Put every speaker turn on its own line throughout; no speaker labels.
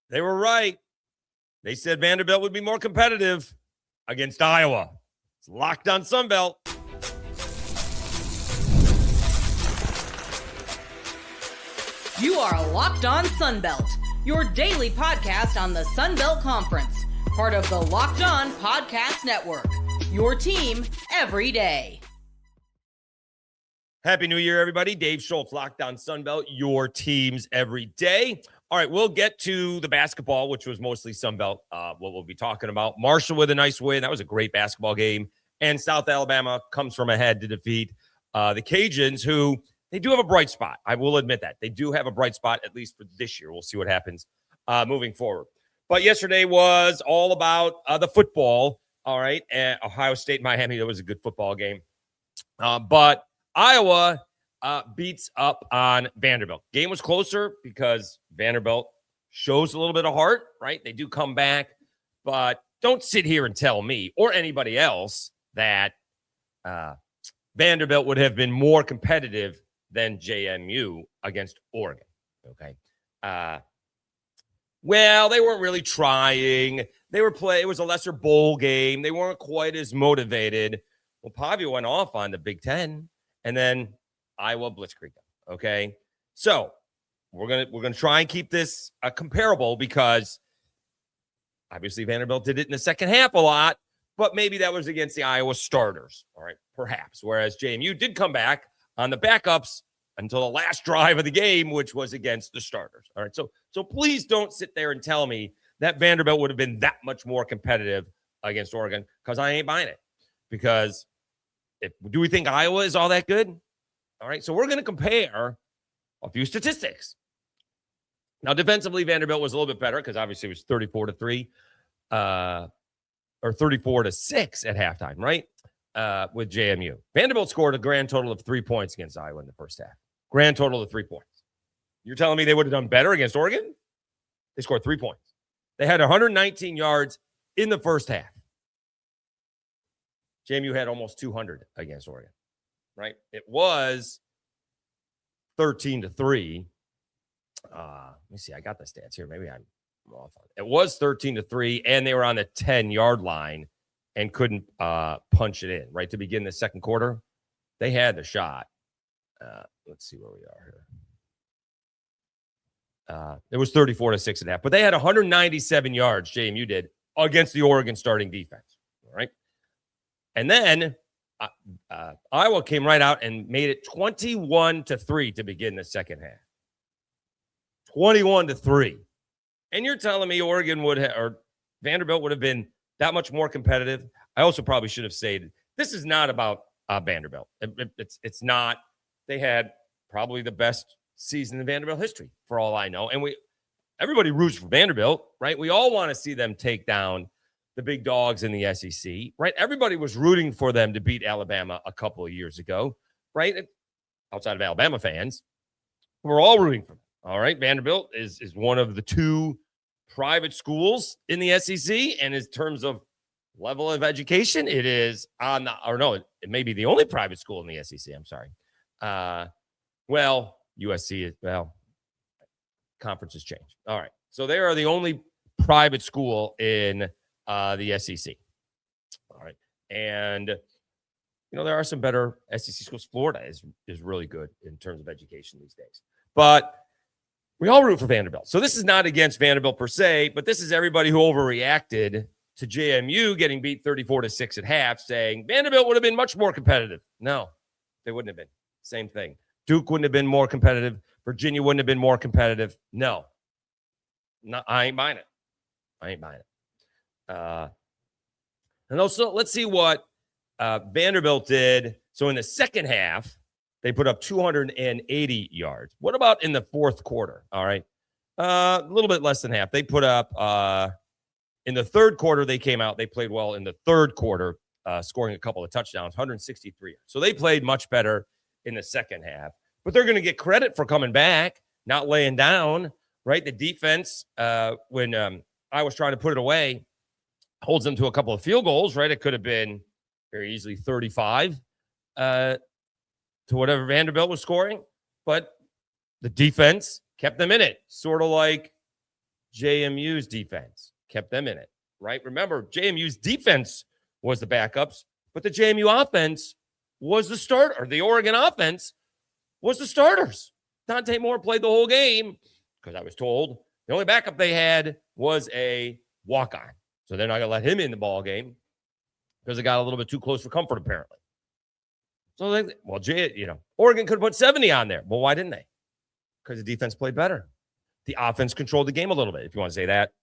They were right. They said Vanderbilt would be more competitive against Iowa. It's locked on Sunbelt.
You are Locked On Sunbelt, your daily podcast on the Sunbelt Conference, part of the Locked On Podcast Network, your team every day.
Happy New Year, everybody. Dave Schultz, Locked On Sunbelt, your teams every day. All right, we'll get to the basketball, which was mostly Sunbelt, what we'll be talking about. Marshall with a nice win. That was a great basketball game. And South Alabama comes from ahead to defeat the Cajuns, who they do have a bright spot. I will admit that. They do have a bright spot, at least for this year. We'll see what happens moving forward. But yesterday was all about the football, all right, and Ohio State, Miami. That was a good football game. But Iowa beats up on Vanderbilt. Game was closer because Vanderbilt shows a little bit of heart, right? They do come back, but don't sit here and tell me or anybody else that Vanderbilt would have been more competitive than JMU against Oregon, okay? Well, they weren't really trying. They were playing. It was a lesser bowl game. They weren't quite as motivated. Well, Pavia went off on the Big Ten, and then Iowa blitzkrieg them, okay? So we're gonna try and keep this comparable because obviously Vanderbilt did it in the second half a lot, but maybe that was against the Iowa starters, all right, perhaps. Whereas JMU did come back on the backups until the last drive of the game, which was against the starters, all right? So please don't sit there and tell me that Vanderbilt would have been that much more competitive against Oregon because I ain't buying it. Because do we think Iowa is all that good? All right, so we're going to compare a few statistics. Now, defensively, Vanderbilt was a little bit better because obviously it was 34-3 or 34-6 at halftime, right? With JMU. Vanderbilt scored a grand total of 3 points against Iowa in the first half. Grand total of 3 points. You're telling me they would have done better against Oregon? They scored 3 points. They had 119 yards in the first half. JMU had almost 200 against Oregon, right? It was 13-3. Let me see. I got the stats here. Maybe I'm off on it. It was 13-3, and they were on the 10-yard line and couldn't punch it in, right? To begin the second quarter, they had the shot. Let's see where we are here. It was 34-6 at half, but they had 197 yards, JMU did, against the Oregon starting defense, all right? And then Iowa came right out and made it 21-3 to begin the second half. 21-3. And you're telling me Oregon or Vanderbilt would have been that much more competitive? I also probably should have said this is not about Vanderbilt. It's not. They had probably the best season in Vanderbilt history, for all I know. And everybody roots for Vanderbilt, right? We all want to see them take down the big dogs in the SEC, right? Everybody was rooting for them to beat Alabama a couple of years ago, right? Outside of Alabama fans, we're all rooting for them. All right, Vanderbilt is one of the two private schools in the SEC, and in terms of level of education, it is it may be the only private school in the SEC. I'm sorry. USC conferences change. All right, so they are the only private school in the SEC. All right. And, there are some better SEC schools. Florida is really good in terms of education these days. But we all root for Vanderbilt. So this is not against Vanderbilt per se, but this is everybody who overreacted to JMU getting beat 34-6 at half, saying Vanderbilt would have been much more competitive. No, they wouldn't have been. Same thing. Duke wouldn't have been more competitive. Virginia wouldn't have been more competitive. No, I ain't buying it. And also, let's see what Vanderbilt did. So in the second half, they put up 280 yards. What about in the fourth quarter? All right. A little bit less than half. They put up in the third quarter, they came out. They played well in the third quarter, scoring a couple of touchdowns, 163. So they played much better in the second half. But they're going to get credit for coming back, not laying down, right? The defense, when I was trying to put it away, holds them to a couple of field goals, right? It could have been very easily 35 to whatever Vanderbilt was scoring, but the defense kept them in it, sort of like JMU's defense, kept them in it, right? Remember, JMU's defense was the backups, but the JMU offense was the starter. The Oregon offense was the starters. Dante Moore played the whole game because I was told the only backup they had was a walk-on. So they're not going to let him in the ball game because it got a little bit too close for comfort, apparently. So, Oregon could have put 70 on there. Well, why didn't they? Because the defense played better. The offense controlled the game a little bit. If you want to say that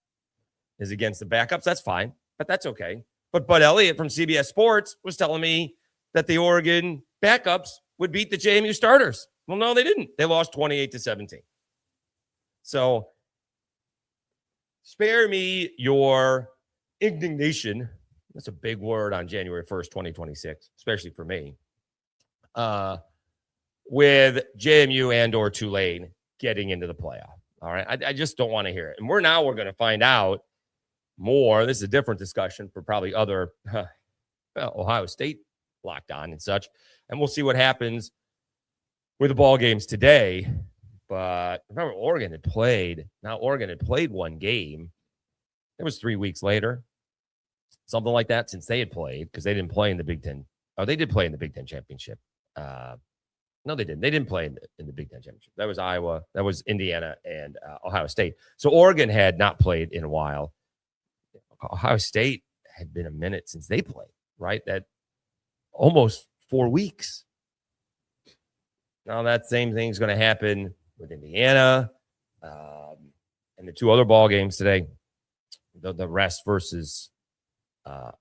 is against the backups, that's fine, but that's okay. But Bud Elliott from CBS Sports was telling me that the Oregon backups would beat the JMU starters. Well, no, they didn't. They lost 28-17. So spare me your indignation. That's a big word on January 1st, 2026, especially for me. With JMU and or Tulane getting into the playoff. All right. I just don't want to hear it. And we're going to find out more. This is a different discussion for probably other Ohio State locked on and such. And we'll see what happens with the ball games today. But remember, Oregon had played one game. It was 3 weeks later, something like that, since they had played, because they didn't play in the Big Ten. Oh, they did play in the Big Ten championship. No, they didn't. They didn't play in the Big Ten championship. That was Iowa. That was Indiana and Ohio State. So Oregon had not played in a while. Ohio State had been a minute since they played, right? That almost 4 weeks. Now that same thing's going to happen with Indiana and the two other ball games today. The rest versus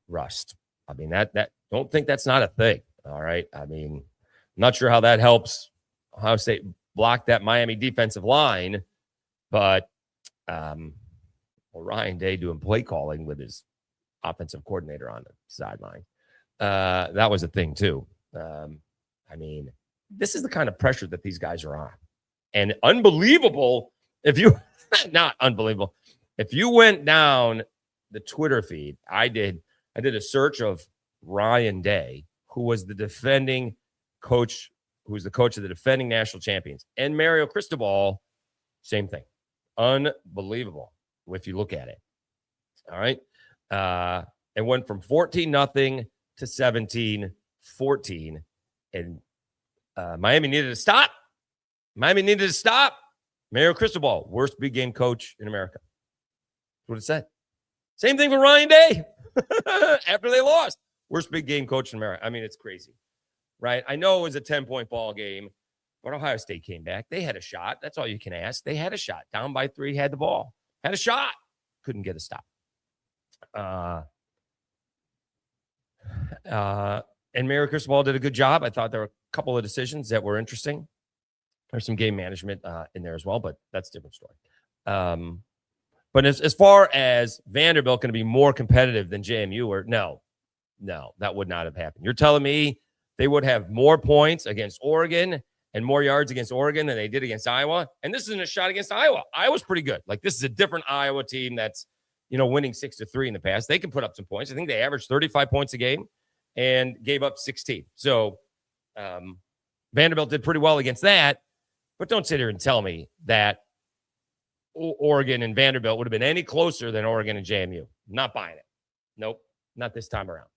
rust. I mean, that don't think that's not a thing. All right. I mean, I'm not sure how that helps Ohio State block that Miami defensive line, but Ryan Day doing play calling with his offensive coordinator on the sideline. That was a thing too. I mean, this is the kind of pressure that these guys are on. And unbelievable if you not unbelievable. If you went down the Twitter feed, I did a search of Ryan Day, who was the defending coach, who's the coach of the defending national champions, and Mario Cristobal, same thing. Unbelievable if you look at it. All right. It went from 14-0 to 17-14. And Miami needed to stop. Mario Cristobal, worst big game coach in America. That's what it said. Same thing for Ryan Day after they lost. Worst big game coach in America. I mean, it's crazy, right? I know it was a 10-point ball game, but Ohio State came back. They had a shot. That's all you can ask. They had a shot. Down by 3, had the ball. Had a shot. Couldn't get a stop. And Mario Cristobal did a good job. I thought there were a couple of decisions that were interesting. There's some game management in there as well, but that's a different story. But as far as Vanderbilt going to be more competitive than JMU, or no, that would not have happened. You're telling me they would have more points against Oregon and more yards against Oregon than they did against Iowa? And this isn't a shot against Iowa. Iowa's pretty good. Like, this is a different Iowa team that's, winning 6-3 in the past. They can put up some points. I think they averaged 35 points a game and gave up 16. So Vanderbilt did pretty well against that. But don't sit here and tell me that Oregon and Vanderbilt would have been any closer than Oregon and JMU. Not buying it. Nope, not this time around.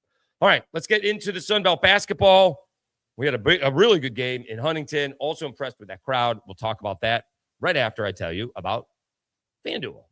All right, let's get into the Sun Belt basketball. We had a really good game in Huntington. Also impressed with that crowd. We'll talk about that right after I tell you about FanDuel.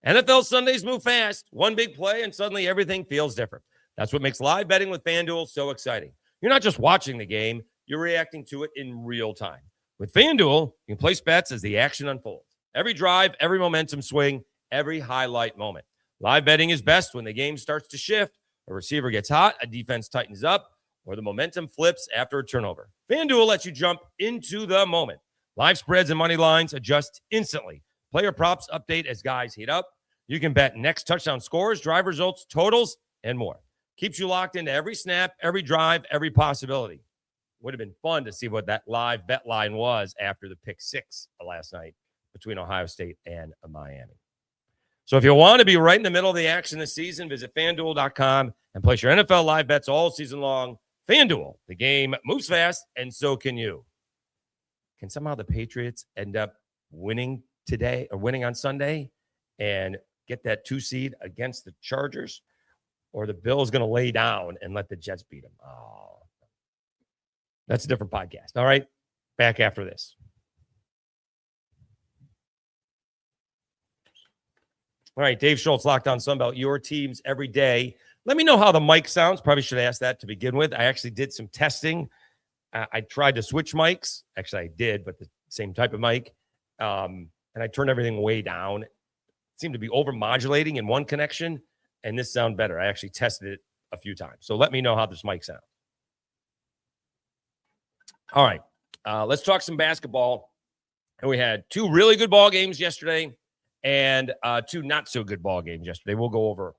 NFL Sundays move fast. One big play, and suddenly everything feels different. That's what makes live betting with FanDuel so exciting. You're not just watching the game, you're reacting to it in real time. With FanDuel, you can place bets as the action unfolds. Every drive, every momentum swing, every highlight moment. Live betting is best when the game starts to shift, a receiver gets hot, a defense tightens up, or the momentum flips after a turnover. FanDuel lets you jump into the moment. Live spreads and money lines adjust instantly. Player props update as guys heat up. You can bet next touchdown scores, drive results, totals, and more. Keeps you locked into every snap, every drive, every possibility. Would have been fun to see what that live bet line was after the pick 6 last night between Ohio State and Miami. So if you want to be right in the middle of the action this season, visit FanDuel.com and place your NFL live bets all season long. FanDuel, the game moves fast, and so can you. Can somehow the Patriots end up winning today or winning on Sunday and get that 2 seed against the Chargers? Or the Bills going to lay down and let the Jets beat them? Oh, that's a different podcast. All right, back after this. All right, Dave Schultz, Locked On Sunbelt, your teams every day. Let me know how the mic sounds. Probably should ask that to begin with. I actually did some testing. I tried to switch mics. Actually, I did, but the same type of mic. And I turned everything way down. It seemed to be over-modulating in one connection, and this sounded better. I actually tested it a few times. So let me know how this mic sounds. All right, let's talk some basketball. And we had 2 really good ball games yesterday and 2 not so good ball games yesterday. We'll go over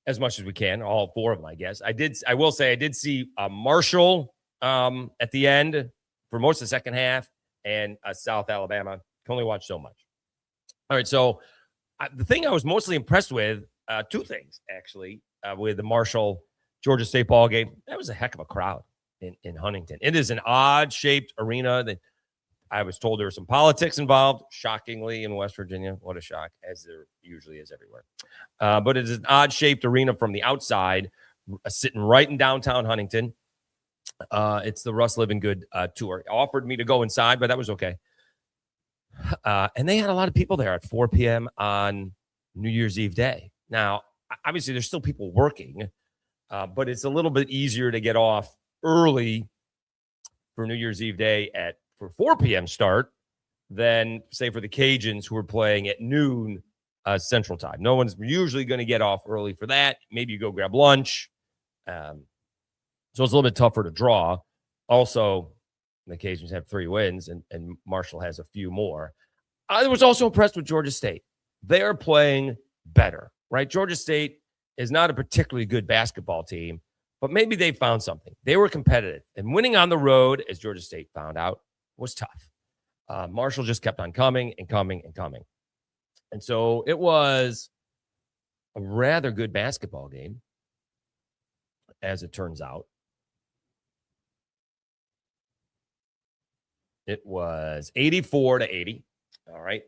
as much as we can, all 4 of them, I guess. I will say I did see Marshall at the end for most of the second half, and South Alabama. Can only watch so much. All right, so the thing I was mostly impressed with, 2 things actually, with the Marshall Georgia State ball game. That was a heck of a crowd in Huntington. It is an odd-shaped arena that I was told there was some politics involved, shockingly, in West Virginia. What a shock, as there usually is everywhere. But it is an odd-shaped arena from the outside, sitting right in downtown Huntington. It's the Russ Living Good tour. Offered me to go inside, but that was okay. And they had a lot of people there at 4 p.m. on New Year's Eve day. Now, obviously, there's still people working, but it's a little bit easier to get off early for New Year's Eve day for 4 p.m. start than, say, for the Cajuns who are playing at noon Central Time. No one's usually going to get off early for that. Maybe you go grab lunch. So it's a little bit tougher to draw. Also, the Cajuns have 3 wins, and Marshall has a few more. I was also impressed with Georgia State. They are playing better, right? Georgia State is not a particularly good basketball team, but maybe they found something. They were competitive, and winning on the road, as Georgia State found out, was tough. Marshall just kept on coming and coming and coming. And so it was a rather good basketball game, as it turns out. It was 84-80. All right.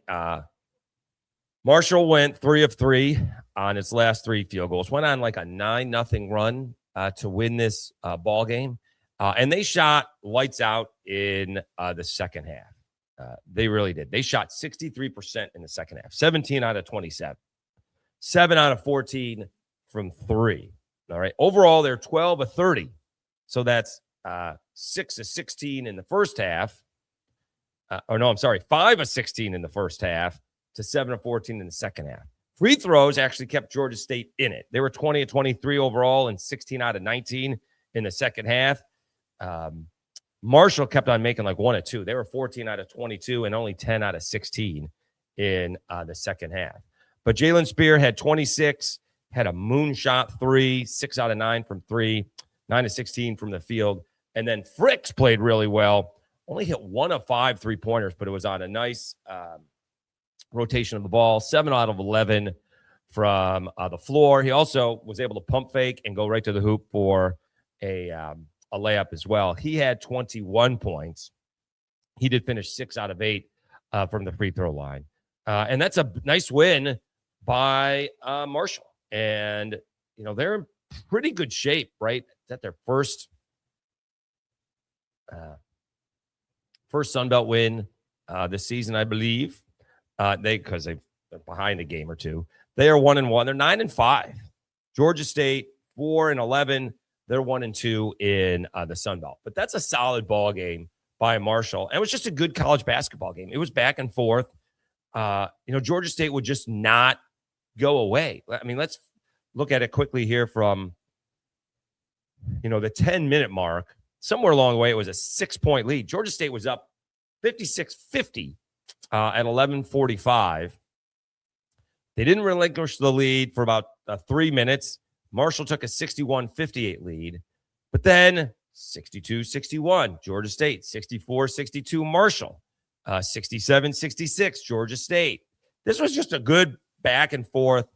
Marshall went 3 of 3 on its last 3 field goals. Went on like a 9-0 run to win this ball game. And they shot lights out in the second half. They really did. They shot 63% in the second half, 17 out of 27, 7 out of 14 from 3. All right. Overall, they're 12 of 30. So that's 6 of 16 in the first half. 5 of 16 in the first half to 7 of 14 in the second half. Free throws actually kept Georgia State in it. They were 20 of 23 overall and 16 out of 19 in the second half. Marshall kept on making like 1 or 2. They were 14 out of 22 and only 10 out of 16 in the second half. But Jalen Spear had 26, had a moonshot 3, 6 out of 9 from 3, 9 of 16 from the field. And then Fricks played really well. Only hit 1 of 5 3-pointers, but it was on a nice rotation of the ball. 7 out of 11 from the floor. He also was able to pump fake and go right to the hoop for a layup as well. He had 21 points. He did finish 6 out of 8 from the free throw line. And that's a nice win by Marshall. And, they're in pretty good shape, right? Is that their first Sun Belt win this season, I believe. Because they're behind a game or 2. They are 1-1. They're 9-5. Georgia State 4-11. They're 1-2 in the Sun Belt. But that's a solid ball game by Marshall. And it was just a good college basketball game. It was back and forth. Georgia State would just not go away. I mean, let's look at it quickly here from, the 10-minute mark. Somewhere along the way, it was a 6-point lead. Georgia State was up 56-50 at 11:45. They didn't relinquish the lead for about 3 minutes. Marshall took a 61-58 lead. But then 62-61, Georgia State. 64-62, Marshall. 67-66, Georgia State. this was just a good back and forth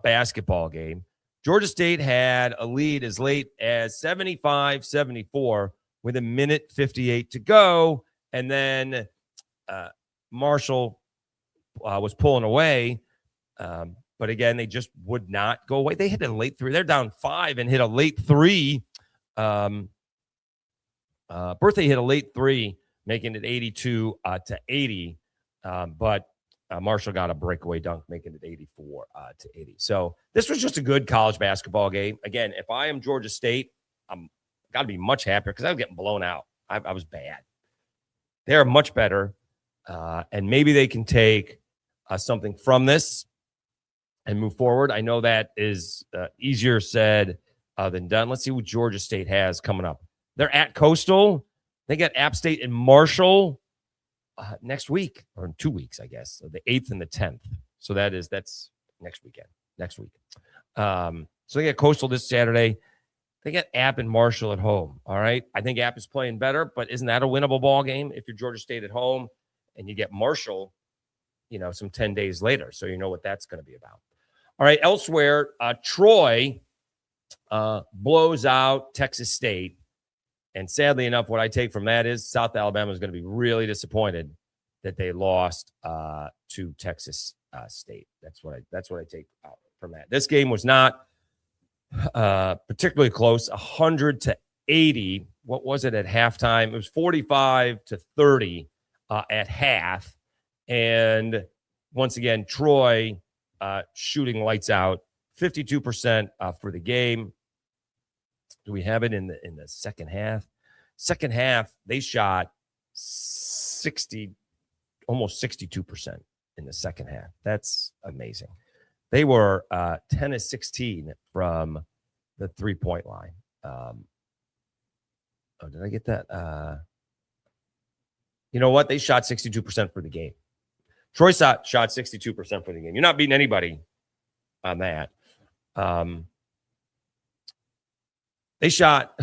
basketball game. Georgia State had a lead as late as 75-74 with a minute 58 to go. And then Marshall was pulling away. But again, they just would not go away. They hit a late three. They're down 5 and hit a late three. Birthday hit a late three, making it 82-80. But Marshall got a breakaway dunk, making it 84-80. So this was just a good college basketball game. Again, if I am Georgia State, I'm got to be much happier because I was getting blown out. I was bad. They're much better, and maybe they can take something from this and move forward. I know that is easier said than done. Let's see what Georgia State has coming up. They're at Coastal. They got App State and Marshall next week, or in 2 weeks, I guess. So the 8th and the 10th. So that's next weekend. Next week. So they get Coastal this Saturday. They get App and Marshall at home. All right. I think App is playing better, but isn't that a winnable ball game if you're Georgia State at home and you get Marshall, some 10 days later? So you know what that's going to be about. All right. Elsewhere, Troy blows out Texas State. And sadly enough, what I take from that is South Alabama is going to be really disappointed that they lost to Texas State. That's what I take out from that. This game was not particularly close, 100-80. What was it at halftime? It was 45-30 at half. And once again, Troy shooting lights out, 52% for the game. Do we have it in the second half? Second half, they shot 60, almost 62% in the second half. That's amazing. They were 10 of 16 from the three-point line. Did I get that? You know what? They shot 62% for the game. Troy shot 62% for the game. You're not beating anybody on that. They shot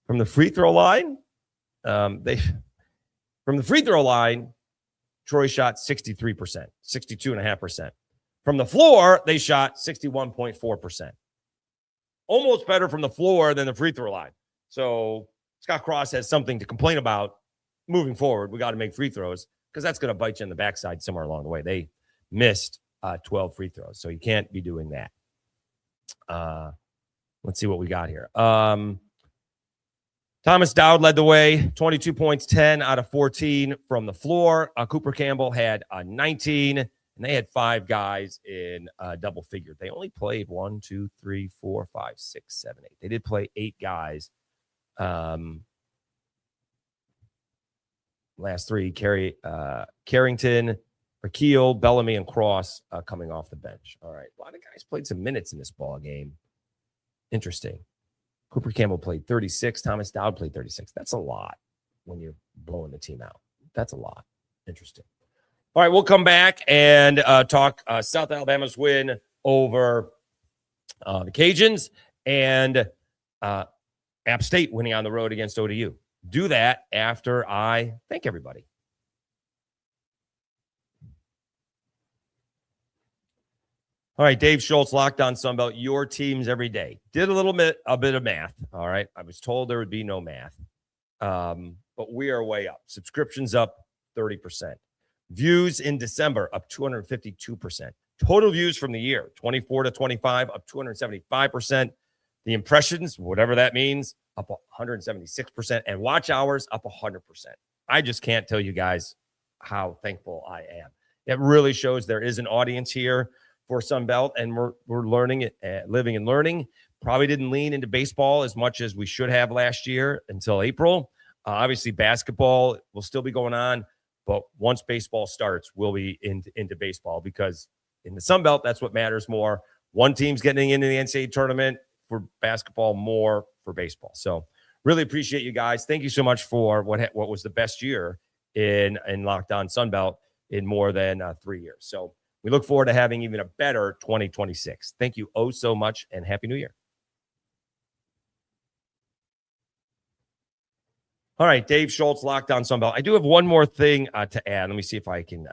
from the free throw line. From the free throw line, Troy shot 63%, 62.5%. From the floor, they shot 61.4%. Almost better from the floor than the free throw line. So Scott Cross has something to complain about moving forward. We got to make free throws because that's going to bite you in the backside somewhere along the way. They missed 12 free throws, so you can't be doing that. Let's see what we got here. Thomas Dowd led the way, 22 points, 10 out of 14 from the floor. Cooper Campbell had 19, and they had 5 guys in double figure. They only played 1, 2, 3, 4, 5, 6, 7, 8. They did play 8 guys. Last 3, Carrington, Rakeel, Bellamy, and Cross coming off the bench. All right. A lot of guys played some minutes in this ball game. Interesting. Cooper Campbell played 36. Thomas Dowd played 36. That's a lot when you're blowing the team out. That's a lot. Interesting. All right, we'll come back and talk South Alabama's win over the Cajuns and App State winning on the road against ODU. Do that after I thank everybody. All right, Dave Schultz, Locked On Sunbelt, your teams every day. Did a bit of math. All right, I was told there would be no math, but we are way up. Subscriptions up 30%. Views in December up 252%. Total views from the year 24 to 25 up 275%. The impressions, whatever that means, up 176%, and watch hours up 100%. I just can't tell you guys how thankful I am. It really shows there is an audience here for Sunbelt, and we're learning it, living and learning. Probably didn't lean into baseball as much as we should have last year until April. Obviously, basketball will still be going on, but once baseball starts, we'll be into baseball because in the Sunbelt, that's what matters more. One team's getting into the NCAA tournament for basketball, more for baseball. So really appreciate you guys. Thank you so much for what was the best year in Locked On Sunbelt in more than 3 years. So we look forward to having even a better 2026. Thank you oh so much, and Happy New Year. All right, Dave Schultz, Locked On Sunbelt. I do have one more thing to add. Let me see if I can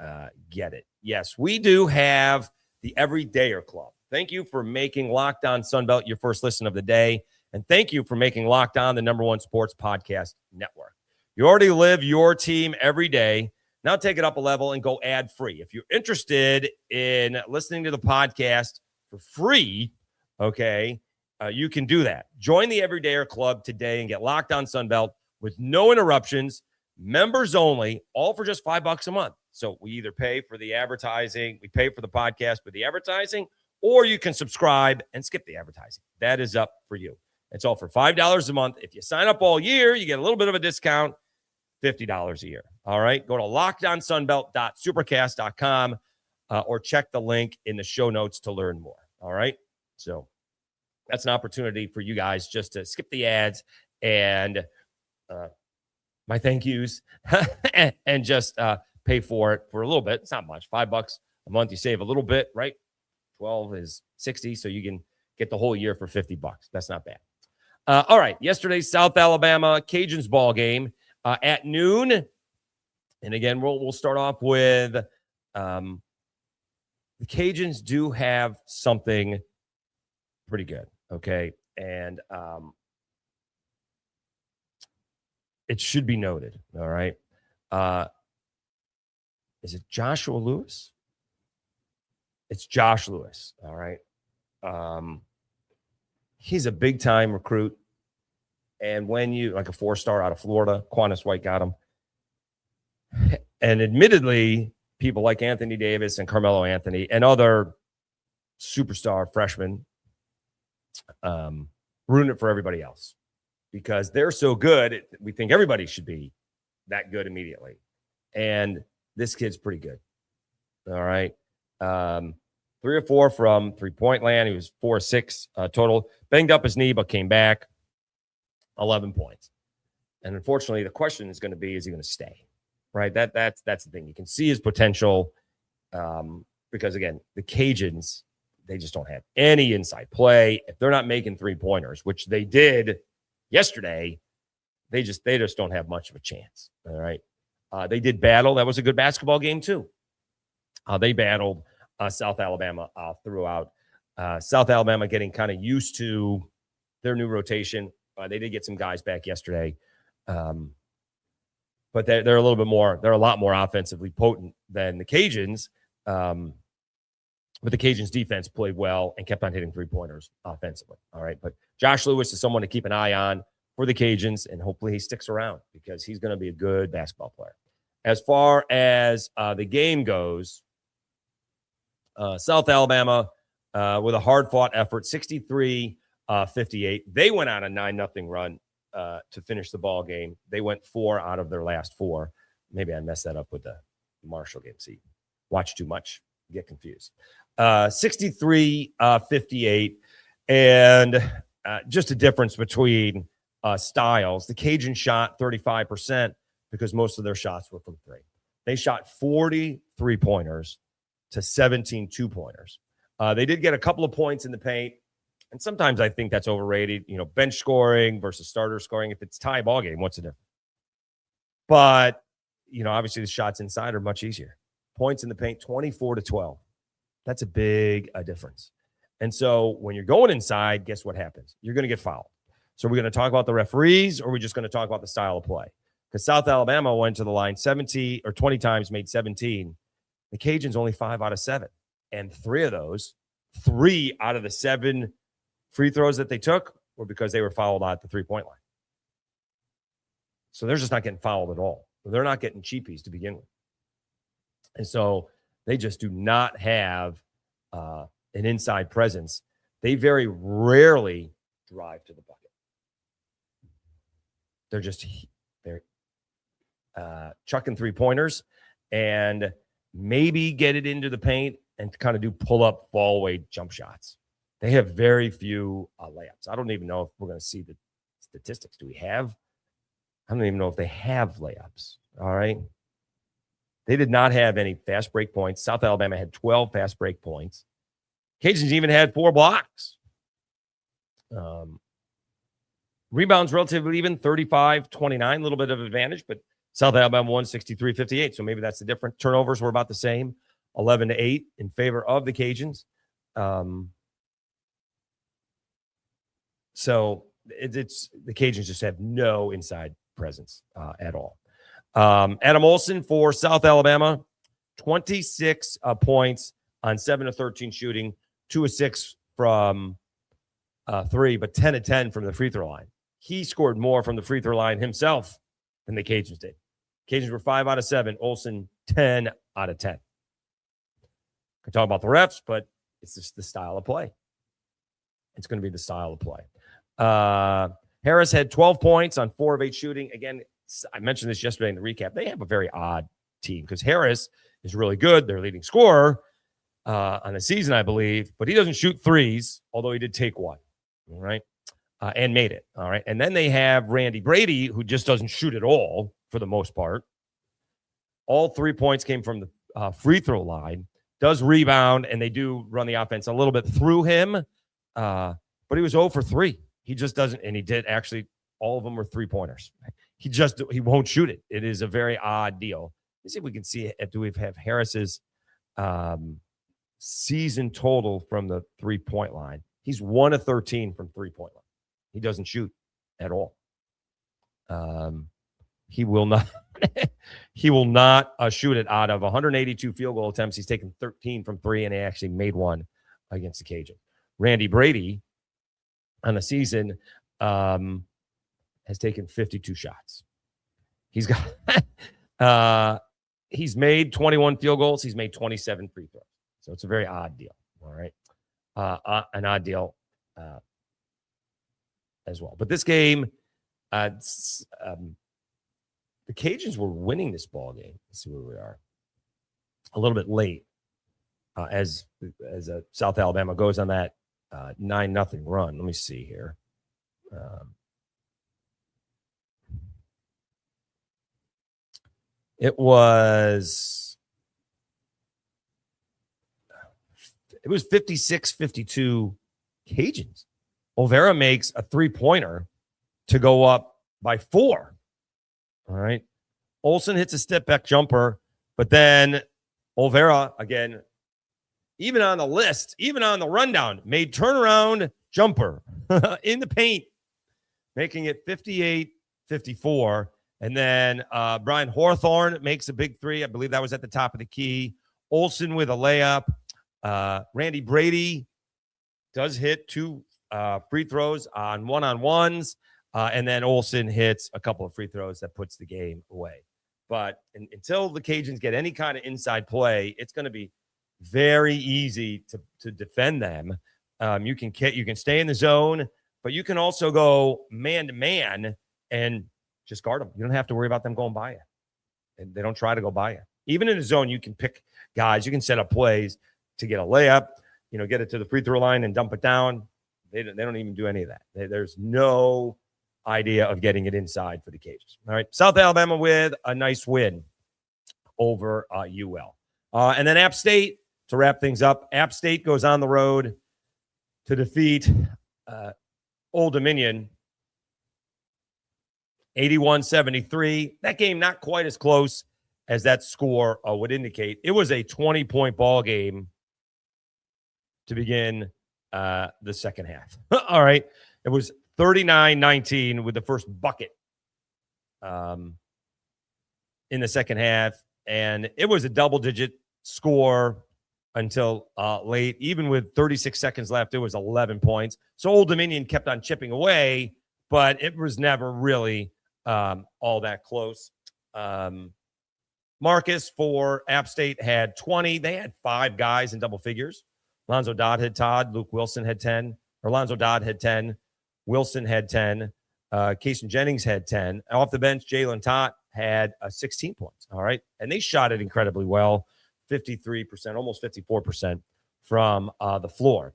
get it. Yes, we do have the Everydayer Club. Thank you for making Locked On Sunbelt your first listen of the day. And thank you for making Locked On the #1 sports podcast network. You already live your team every day. Now take it up a level and go ad-free. If you're interested in listening to the podcast for free, okay, you can do that. Join the Everydayer Club today and get Locked On Sunbelt with no interruptions, members only, all for just $5 a month. So we either pay for the advertising, we pay for the podcast with the advertising, or you can subscribe and skip the advertising. That is up for you. It's all for $5 a month. If you sign up all year, you get a little bit of a discount, $50 a year. All right. Go to lockedonsunbelt.supercast.com or check the link in the show notes to learn more. All right. So that's an opportunity for you guys just to skip the ads and my thank yous and just pay for it for a little bit. It's not much. $5 a month. You save a little bit, right? 12 is 60. So you can get the whole year for $50. That's not bad. All right. Yesterday's South Alabama Cajuns ball game at noon. And again, we'll start off with the Cajuns do have something pretty good. Okay. And it should be noted. All right. Is it Joshua Lewis? It's Josh Lewis. All right. He's a big time recruit. And when you like a 4-star out of Florida, Qantas White got him. And admittedly, people like Anthony Davis and Carmelo Anthony and other superstar freshmen ruin it for everybody else because they're so good. We think everybody should be that good immediately. And this kid's pretty good. All right. 3 or 4 from 3-point land. He was 4 or 6 total. Banged up his knee, but came back. 11 points. And unfortunately, the question is going to be, is he going to stay? Right? That's the thing. You can see his potential because, again, the Cajuns, they just don't have any inside play. If they're not making 3-pointers, which they did yesterday, they just don't have much of a chance. All right. They did battle. That was a good basketball game, too. They battled South Alabama throughout. South Alabama getting kind of used to their new rotation. They did get some guys back yesterday. But they're a little bit more, they're a lot more offensively potent than the Cajuns. But the Cajuns defense played well and kept on hitting 3-pointers offensively. All right. But Josh Lewis is someone to keep an eye on for the Cajuns, and hopefully he sticks around because he's going to be a good basketball player. As far as the game goes, South Alabama with a hard-fought effort, 63-58. They went on a 9-0 run to finish the ball game. They went 4 out of their last 4. Maybe I messed that up with the Marshall game. See, watch too much, get confused. 63-58, and just a difference between styles. The Cajun shot 35% because most of their shots were from 3. They shot 40 3-pointers to 17 2-pointers. They did get a couple of points in the paint. And sometimes I think that's overrated. You know, bench scoring versus starter scoring. If it's tie ball game, what's the difference? But, you know, obviously the shots inside are much easier. Points in the paint, 24-12. That's a big difference. And so when you're going inside, guess what happens? You're going to get fouled. So we're going to talk about the referees, or we're just going to talk about the style of play. Because South Alabama went to the line 20 times, made 17. The Cajuns only 5 out of 7. And 3 of those, 3 out of the 7 free throws that they took were because they were fouled at the 3-point line. So they're just not getting fouled at all. They're not getting cheapies to begin with. And so they just do not have an inside presence. They very rarely drive to the bucket. They're chucking 3-pointers and maybe get it into the paint and kind of do pull-up, fall-away jump shots. They have very few layups. I don't even know if we're going to see the statistics. Do we have? I don't even know if they have layups. All right. They did not have any fast break points. South Alabama had 12 fast break points. Cajuns even had 4 blocks. Rebounds relatively even, 35-29, a little bit of advantage, but South Alabama won 63-58, so maybe that's the difference. Turnovers were about the same, 11-8 in favor of the Cajuns. So it's the Cajuns just have no inside presence at all. Adam Olson for South Alabama, 26 points on 7 of 13 shooting, 2 of 6 from 3, but 10 of 10 from the free throw line. He scored more from the free throw line himself than the Cajuns did. Cajuns were 5 out of 7. Olson, 10 out of 10. Can talk about the refs, but it's just the style of play. It's going to be the style of play. Harris had 12 points on 4 of 8 shooting. Again, I mentioned this yesterday in the recap. They have a very odd team because Harris is really good. Their leading scorer on the season, I believe, but he doesn't shoot threes, although he did take one. All right. And made it. All right. And then they have Randy Brady, who just doesn't shoot at all for the most part. All 3 points came from the free throw line, does rebound, and they do run the offense a little bit through him. But he was 0 for 3. He just doesn't, and he did actually, all of them were 3-pointers. He won't shoot it. It is a very odd deal. Let's see if we can see, do we have Harris's season total from the 3-point line? He's 1 of 13 from 3-point line. He doesn't shoot at all. He will not shoot it. Out of 182 field goal attempts, he's taken 13 from 3, and he actually made one against the Cajuns. Randy Brady on the season has taken 52 shots. He's got he's made 21 field goals. He's made 27 free throws. So it's a very odd deal. All right. An odd deal as well. But this game, the Cajuns were winning this ball game. Let's see where we are. A little bit late as South Alabama goes on that 9-0 run. Let me see here. It was 56-52 Cajuns. Olvera makes a 3-pointer to go up by 4. All right. Olson hits a step back jumper, but then Olvera, again, even on the list, even on the rundown, made turnaround jumper in the paint, making it 58-54. And then Brian Hawthorne makes a big 3. I believe that was at the top of the key. Olson with a layup. Randy Brady does hit 2 free throws on one-on-ones. And then Olson hits a couple of free throws that puts the game away. But until the Cajuns get any kind of inside play, it's going to be very easy to defend them. You can stay in the zone, but you can also go man-to-man and just guard them. You don't have to worry about them going by you. And they don't try to go by you. Even in the zone, you can pick guys. You can set up plays to get a layup, get it to the free throw line and dump it down. They don't even do any of that. There's no idea of getting it inside for the Cajuns. All right. South Alabama with a nice win over UL. And then App State, to wrap things up, App State goes on the road to defeat Old Dominion 81-73. That game not quite as close as that score would indicate. It was a 20-point ball game to begin the second half. All right. It was 39-19 with the first bucket in the second half. And it was a double-digit score until late. Even with 36 seconds left, it was 11 points. So Old Dominion kept on chipping away, but it was never really all that close. Marcus for App State had 20. They had 5 guys in double figures. Lonzo Dodd had Todd. Luke Wilson had 10. Or Lonzo Dodd had 10. Wilson had 10. Kason Jennings had 10. Off the bench, Jalen Tott had 16 points. All right. And they shot it incredibly well. 53%, almost 54% from the floor.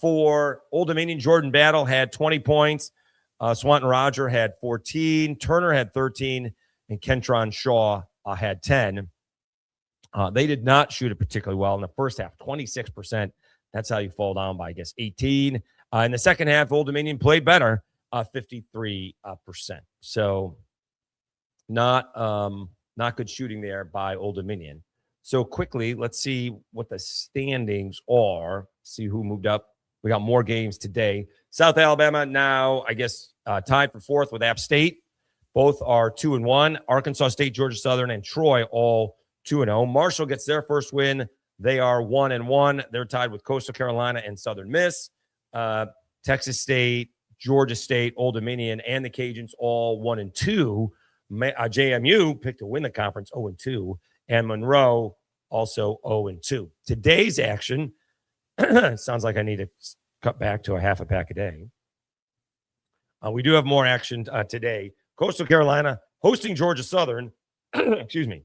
For Old Dominion, Jordan Battle had 20 points. Swanton Roger had 14. Turner had 13. And Kentron Shaw had 10. They did not shoot it particularly well in the first half, 26%. That's how you fall down by, 18. In the second half, Old Dominion played better. 53%. So not good shooting there by Old Dominion. So quickly, let's see what the standings are. See who moved up. We got more games today. South Alabama now, I guess, tied for fourth with App State. Both are 2-1. Arkansas State, Georgia Southern, and Troy all 2-0. Marshall gets their first win. They are 1-1. They're tied with Coastal Carolina and Southern Miss. Texas State, Georgia State, Old Dominion, and the Cajuns all 1-2. JMU picked to win the conference 0-2, and Monroe also 0-2. Today's action sounds like I need to cut back to a half a pack a day. We do have more action today. Coastal Carolina hosting Georgia Southern. Excuse me.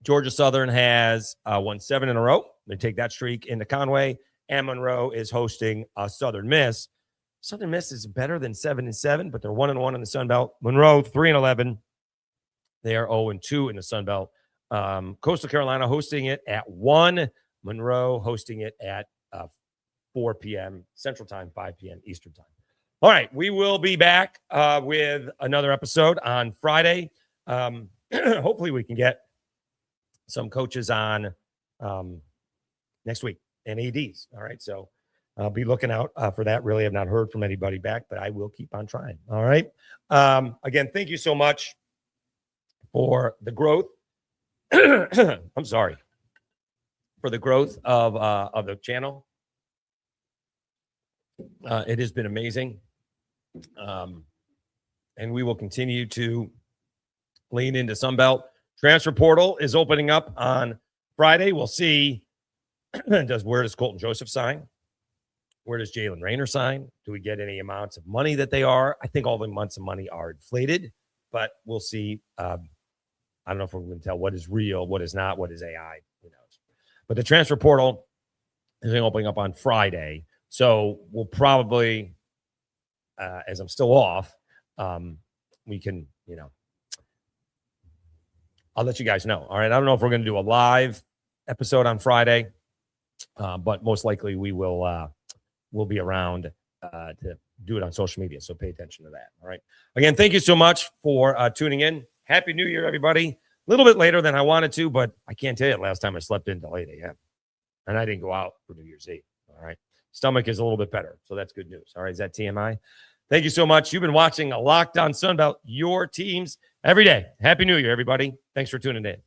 Georgia Southern has won 7 in a row. They take that streak into Conway, and Monroe is hosting Southern Miss. Southern Miss is better than 7-7, but they're 1-1 in the Sun Belt. Monroe 3-11. They are 0-2 in the Sun Belt. Coastal Carolina hosting it at 1. Monroe hosting it at 4 p.m. Central Time, 5 p.m. Eastern Time. All right, we will be back with another episode on Friday. Hopefully we can get some coaches on next week and ADs. All right, so I'll be looking out for that. Really have not heard from anybody back, but I will keep on trying. All right. Again, thank you so much for the growth. I'm sorry. For the growth of the channel. It has been amazing. And we will continue to lean into Sunbelt. Transfer portal is opening up on Friday. We'll see. Where does Colton Joseph sign? Where does Jalen Rayner sign? Do we get any amounts of money that they are? I think all the amounts of money are inflated, but we'll see. I don't know if we're going to tell what is real, what is not, what is AI. Who knows? But the transfer portal is opening up on Friday. So we'll probably, as I'm still off, we can, I'll let you guys know. All right. I don't know if we're going to do a live episode on Friday, but most likely we will. We'll be around to do it on social media. So pay attention to that. All right. Again, thank you so much for tuning in. Happy New Year, everybody. A little bit later than I wanted to, but I can't tell you last time I slept in until 8 a.m. And I didn't go out for New Year's Eve. All right. Stomach is a little bit better. So that's good news. All right. Is that TMI? Thank you so much. You've been watching a Locked On Sunbelt, your teams every day. Happy New Year, everybody. Thanks for tuning in.